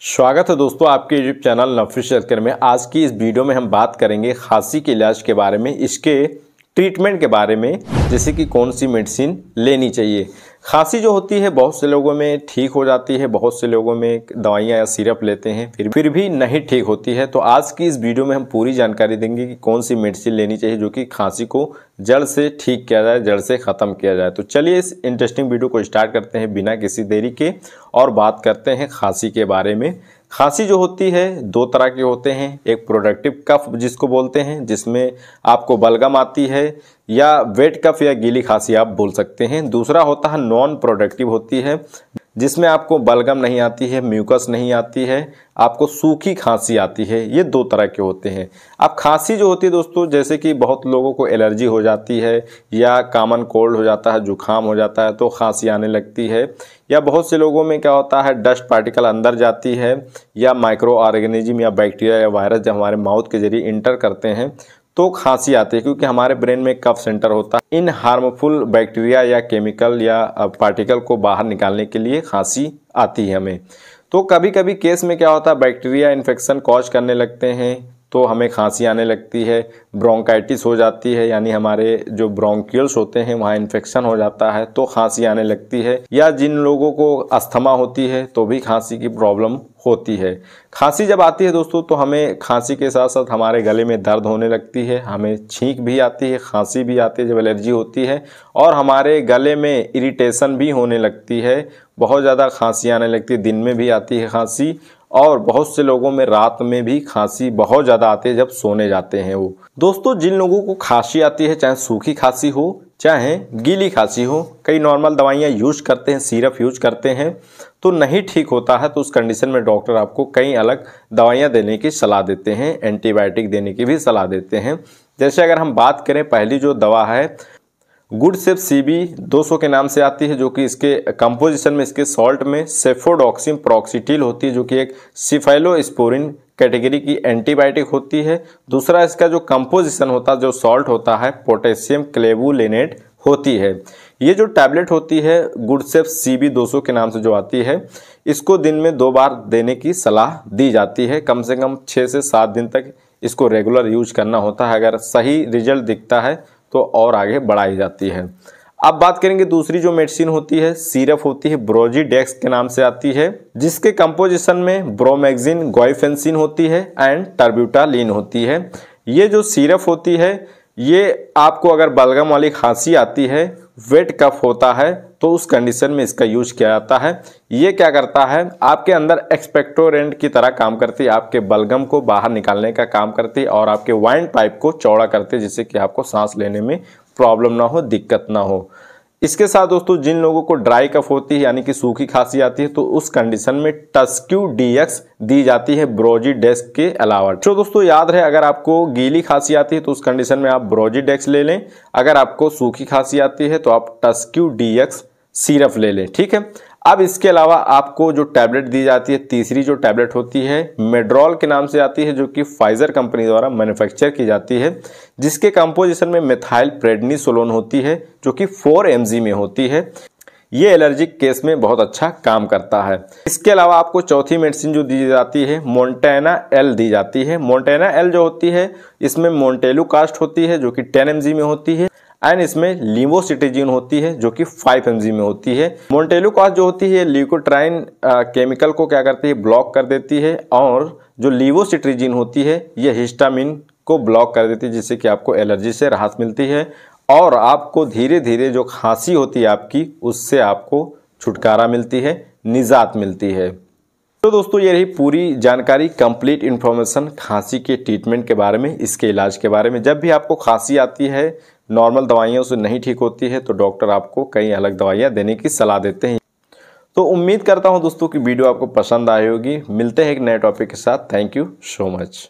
स्वागत है दोस्तों आपके यूट्यूब चैनल नफिस हेल्थकेयर में। आज की इस वीडियो में हम बात करेंगे खांसी के इलाज के बारे में, इसके ट्रीटमेंट के बारे में, जैसे कि कौन सी मेडिसिन लेनी चाहिए। खांसी जो होती है बहुत से लोगों में ठीक हो जाती है, बहुत से लोगों में दवाइयाँ या सिरप लेते हैं फिर भी नहीं ठीक होती है। तो आज की इस वीडियो में हम पूरी जानकारी देंगे कि कौन सी मेडिसिन लेनी चाहिए जो कि खांसी को जड़ से ठीक किया जाए, जड़ से ख़त्म किया जाए। तो चलिए इस इंटरेस्टिंग वीडियो को स्टार्ट करते हैं बिना किसी देरी के और बात करते हैं खांसी के बारे में। खांसी जो होती है दो तरह के होते हैं, एक प्रोडक्टिव कफ जिसको बोलते हैं, जिसमें आपको बलगम आती है, या वेट कफ या गीली खांसी आप बोल सकते हैं। दूसरा होता है नॉन प्रोडक्टिव होती है, जिसमें आपको बलगम नहीं आती है, म्यूकस नहीं आती है, आपको सूखी खांसी आती है। ये दो तरह के होते हैं। अब खांसी जो होती है दोस्तों, जैसे कि बहुत लोगों को एलर्जी हो जाती है या कॉमन कोल्ड हो जाता है, जुकाम हो जाता है तो खांसी आने लगती है, या बहुत से लोगों में क्या होता है डस्ट पार्टिकल अंदर जाती है, या माइक्रो ऑर्गेनिज्म या बैक्टीरिया या वायरस जब हमारे माउथ के जरिए इंटर करते हैं तो खांसी आती है, क्योंकि हमारे ब्रेन में कफ सेंटर होता है। इन हार्मफुल बैक्टीरिया या केमिकल या पार्टिकल को बाहर निकालने के लिए खांसी आती है हमें। तो कभी कभी केस में क्या होता है बैक्टीरिया इन्फेक्शन कॉज करने लगते हैं तो हमें खांसी आने लगती है। ब्रोंकाइटिस हो जाती है, यानी हमारे जो ब्रोंकियल्स होते हैं वहाँ इन्फेक्शन हो जाता है तो खांसी आने लगती है। या जिन लोगों को अस्थमा होती है तो भी खांसी की प्रॉब्लम होती है। खांसी जब आती है दोस्तों तो हमें खांसी के साथ साथ हमारे गले में दर्द होने लगती है, हमें छींक भी आती है, खांसी भी आती है जब एलर्जी होती है, और हमारे गले में इरिटेशन भी होने लगती है। बहुत ज़्यादा खांसी आने लगती है, दिन में भी आती है खांसी, और बहुत से लोगों में रात में भी खांसी बहुत ज़्यादा आती है जब सोने जाते हैं वो। दोस्तों जिन लोगों को खांसी आती है, चाहे सूखी खांसी हो चाहे गीली खांसी हो, कई नॉर्मल दवाइयाँ यूज करते हैं, सिरप यूज करते हैं तो नहीं ठीक होता है, तो उस कंडीशन में डॉक्टर आपको कई अलग दवाइयाँ देने की सलाह देते हैं, एंटीबायोटिक देने की भी सलाह देते हैं। जैसे अगर हम बात करें, पहली जो दवा है गुडसेफ CB 200 के नाम से आती है, जो कि इसके कंपोजिशन में इसके सॉल्ट में सेफोडॉक्सिम प्रॉक्सिटिल होती है, जो कि एक सिफाइलोस्पोरिन कैटेगरी की एंटीबायोटिक होती है। दूसरा इसका जो कंपोजिशन होता है, जो सॉल्ट होता है, पोटेशियम क्लेवुलेनेट होती है। ये जो टैबलेट होती है गुडसेफ CB 200 के नाम से जो आती है, इसको दिन में 2 बार देने की सलाह दी जाती है। कम से कम 6 से 7 दिन तक इसको रेगुलर यूज करना होता है। अगर सही रिजल्ट दिखता है तो और आगे बढ़ाई जाती है। अब बात करेंगे दूसरी जो मेडिसिन होती है, सिरप होती है, ब्रोजीडेक्स के नाम से आती है, जिसके कंपोजिशन में ब्रोमैक्सिन, गोइफेंसिन होती है एंड टर्ब्यूटालिन होती है। ये जो सिरप होती है ये आपको अगर बलगम वाली खांसी आती है, वेट कफ होता है तो उस कंडीशन में इसका यूज किया जाता है। ये क्या करता है, आपके अंदर एक्सपेक्टोरेंट की तरह काम करती है, आपके बलगम को बाहर निकालने का काम करती है और आपके वाइंड पाइप को चौड़ा करती है, जिससे कि आपको सांस लेने में प्रॉब्लम ना हो, दिक्कत ना हो। इसके साथ दोस्तों जिन लोगों को ड्राई कफ होती है यानी कि सूखी खांसी आती है तो उस कंडीशन में TSQ-DX दी जाती है ब्रोजीडेक्स के अलावा। तो दोस्तों याद रहे, अगर आपको गीली खांसी आती है तो उस कंडीशन में आप ब्रोजीडेक्स ले लें, अगर आपको सूखी खांसी आती है तो आप TSQ-DX सिरप ले लें, ठीक है। अब इसके अलावा आपको जो टैबलेट दी जाती है, तीसरी जो टैबलेट होती है मेड्रोल के नाम से आती है, जो कि फाइजर कंपनी द्वारा मैन्युफैक्चर की जाती है, जिसके कंपोजिशन में मेथाइल प्रेडनिसोलोन होती है, जो कि 4 mg में होती है। ये एलर्जिक केस में बहुत अच्छा काम करता है। इसके अलावा आपको चौथी मेडिसिन जो दी जाती है मोन्टेना L दी जाती है। मोन्टेना L जो होती है इसमें मोन्टेलुकास्ट होती है, जो कि 10 mg में होती है, एंड इसमें लीवोसिट्रीजिन होती है, जो कि 5 mg में होती है। मोन्टेलुकास्ट जो होती है ल्यूकोट्राइन केमिकल को क्या करती है, ब्लॉक कर देती है, और जो लीवोसिट्रीजिन होती है ये हिस्टामिन को ब्लॉक कर देती है, जिससे कि आपको एलर्जी से राहत मिलती है और आपको धीरे धीरे जो खांसी होती है आपकी उससे आपको छुटकारा मिलती है, निजात मिलती है। तो दोस्तों ये रही पूरी जानकारी, कंप्लीट इन्फॉर्मेशन खांसी के ट्रीटमेंट के बारे में, इसके इलाज के बारे में। जब भी आपको खांसी आती है, नॉर्मल दवाइयों से नहीं ठीक होती है तो डॉक्टर आपको कई अलग दवाइयाँ देने की सलाह देते हैं। तो उम्मीद करता हूँ दोस्तों कि वीडियो आपको पसंद आई होगी। मिलते हैं एक नए टॉपिक के साथ। Thank you so much.